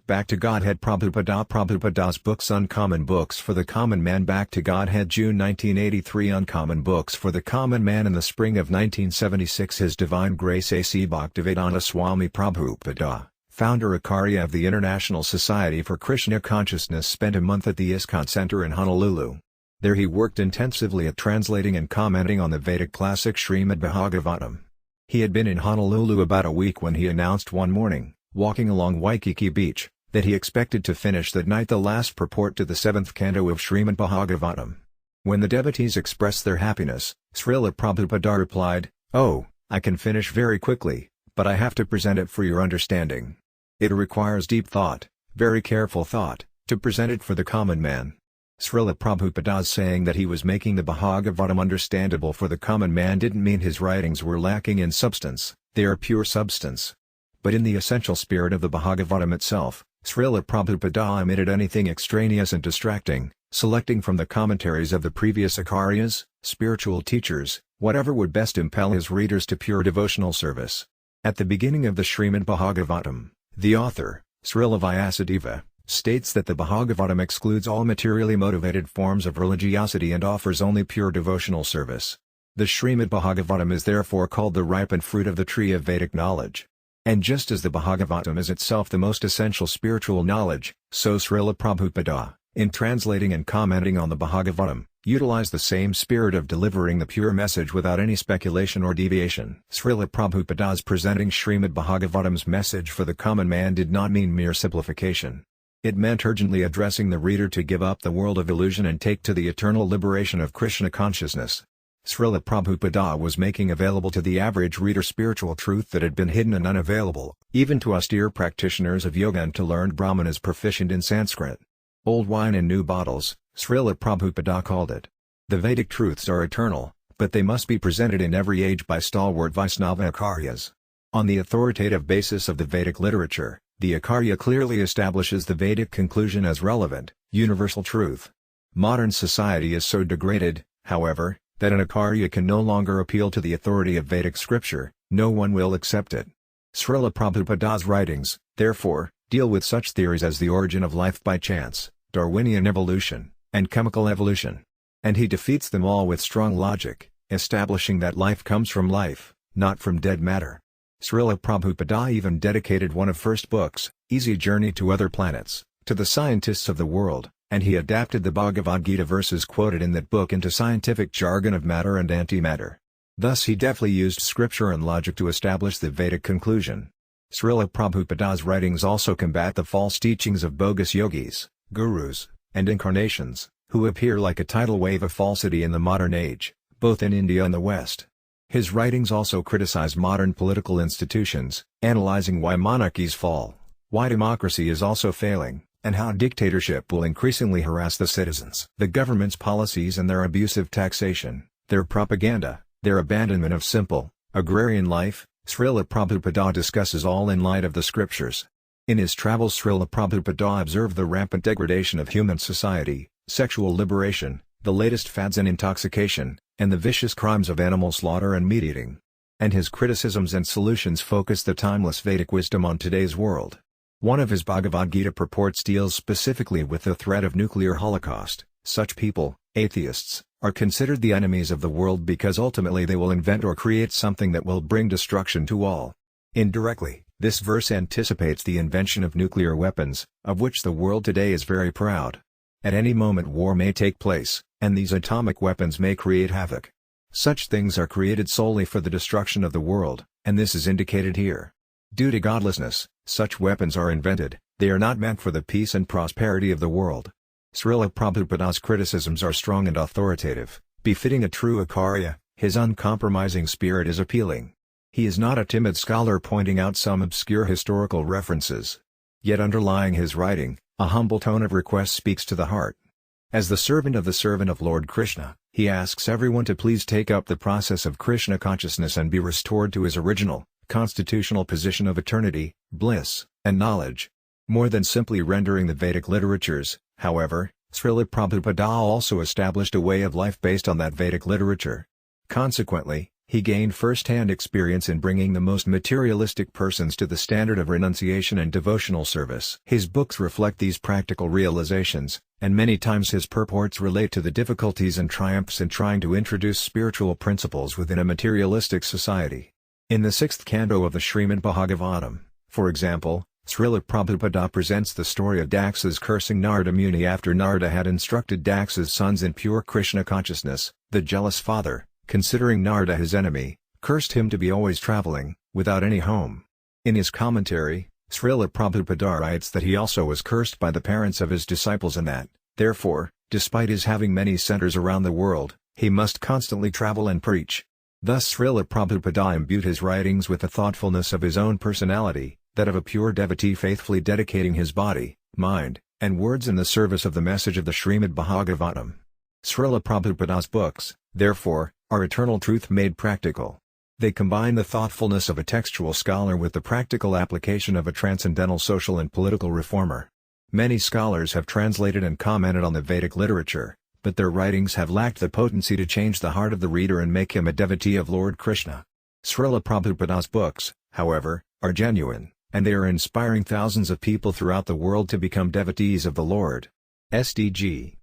Back to Godhead. Prabhupada's books. Uncommon Books for the Common Man. Back to Godhead, June 1983. Uncommon Books for the Common Man. In the spring of 1976, His Divine Grace A.C. Bhaktivedanta Swami Prabhupada, founder Acharya of the International Society for Krishna Consciousness, spent a month at the ISKCON Center in Honolulu. There he worked intensively at translating and commenting on the Vedic classic Srimad Bhagavatam. He had been in Honolulu about a week when he announced one morning, walking along Waikiki Beach, that he expected to finish that night the last purport to the 7th canto of Srimad Bhagavatam. When the devotees expressed their happiness, Srila Prabhupada replied, "Oh, I can finish very quickly, but I have to present it for your understanding. It requires deep thought, very careful thought, to present it for the common man." Srila Prabhupada's saying that he was making the Bhagavatam understandable for the common man didn't mean his writings were lacking in substance. They are pure substance. But in the essential spirit of the Bhagavatam itself, Srila Prabhupada omitted anything extraneous and distracting, selecting from the commentaries of the previous acharyas, spiritual teachers, whatever would best impel his readers to pure devotional service. At the beginning of the Srimad Bhagavatam, the author, Srila Vyasadeva, states that the Bhagavatam excludes all materially motivated forms of religiosity and offers only pure devotional service. The Srimad Bhagavatam is therefore called the ripened fruit of the tree of Vedic knowledge. And just as the Bhagavatam is itself the most essential spiritual knowledge, so Srila Prabhupada, in translating and commenting on the Bhagavatam, utilized the same spirit of delivering the pure message without any speculation or deviation. Srila Prabhupada's presenting Srimad Bhagavatam's message for the common man did not mean mere simplification. It meant urgently addressing the reader to give up the world of illusion and take to the eternal liberation of Krishna consciousness. Srila Prabhupada was making available to the average reader spiritual truth that had been hidden and unavailable, even to austere practitioners of yoga and to learned brahmanas proficient in Sanskrit. Old wine in new bottles, Srila Prabhupada called it. The Vedic truths are eternal, but they must be presented in every age by stalwart Vaishnava acharyas. On the authoritative basis of the Vedic literature, the acharya clearly establishes the Vedic conclusion as relevant, universal truth. Modern society is so degraded, however, that an acharya can no longer appeal to the authority of Vedic scripture. No one will accept it. Srila Prabhupada's writings, therefore, deal with such theories as the origin of life by chance, Darwinian evolution, and chemical evolution. And he defeats them all with strong logic, establishing that life comes from life, not from dead matter. Srila Prabhupada even dedicated one of first books, Easy Journey to Other Planets, to the scientists of the world, and he adapted the Bhagavad Gita verses quoted in that book into scientific jargon of matter and antimatter. Thus he deftly used scripture and logic to establish the Vedic conclusion. Srila Prabhupada's writings also combat the false teachings of bogus yogis, gurus, and incarnations, who appear like a tidal wave of falsity in the modern age, both in India and the West. His writings also criticize modern political institutions, analyzing why monarchies fall, why democracy is also failing, and how dictatorship will increasingly harass the citizens. The government's policies and their abusive taxation, their propaganda, their abandonment of simple, agrarian life, Srila Prabhupada discusses all in light of the scriptures. In his travels, Srila Prabhupada observed the rampant degradation of human society, sexual liberation, the latest fads in intoxication, and the vicious crimes of animal slaughter and meat eating. And his criticisms and solutions focus the timeless Vedic wisdom on today's world. One of his Bhagavad Gita purports deals specifically with the threat of nuclear holocaust. Such people, atheists, are considered the enemies of the world because ultimately they will invent or create something that will bring destruction to all. Indirectly, this verse anticipates the invention of nuclear weapons, of which the world today is very proud. At any moment war may take place, and these atomic weapons may create havoc. Such things are created solely for the destruction of the world, and this is indicated here. Due to godlessness, such weapons are invented. They are not meant for the peace and prosperity of the world. Srila Prabhupada's criticisms are strong and authoritative, befitting a true acharya. His uncompromising spirit is appealing. He is not a timid scholar pointing out some obscure historical references. Yet underlying his writing, a humble tone of request speaks to the heart. As the servant of Lord Krishna, he asks everyone to please take up the process of Krishna consciousness and be restored to his original, constitutional position of eternity, bliss, and knowledge. More than simply rendering the Vedic literatures, however, Srila Prabhupada also established a way of life based on that Vedic literature. Consequently, He gained first-hand experience in bringing the most materialistic persons to the standard of renunciation and devotional service. His books reflect these practical realizations, and many times his purports relate to the difficulties and triumphs in trying to introduce spiritual principles within a materialistic society. In the 6th canto of the Srimad Bhagavatam, for example, Srila Prabhupada presents the story of Daksha's cursing Narada Muni after Narada had instructed Daksha's sons in pure Krishna consciousness. The jealous father, considering Narada his enemy, cursed him to be always traveling, without any home. In his commentary, Srila Prabhupada writes that he also was cursed by the parents of his disciples and that, therefore, despite his having many centers around the world, he must constantly travel and preach. Thus Srila Prabhupada imbued his writings with the thoughtfulness of his own personality, that of a pure devotee faithfully dedicating his body, mind, and words in the service of the message of the Srimad Bhagavatam. Srila Prabhupada's books, therefore, are eternal truth made practical. They combine the thoughtfulness of a textual scholar with the practical application of a transcendental social and political reformer. Many scholars have translated and commented on the Vedic literature, but their writings have lacked the potency to change the heart of the reader and make him a devotee of Lord Krishna. Srila Prabhupada's books, however, are genuine, and they are inspiring thousands of people throughout the world to become devotees of the Lord. SDG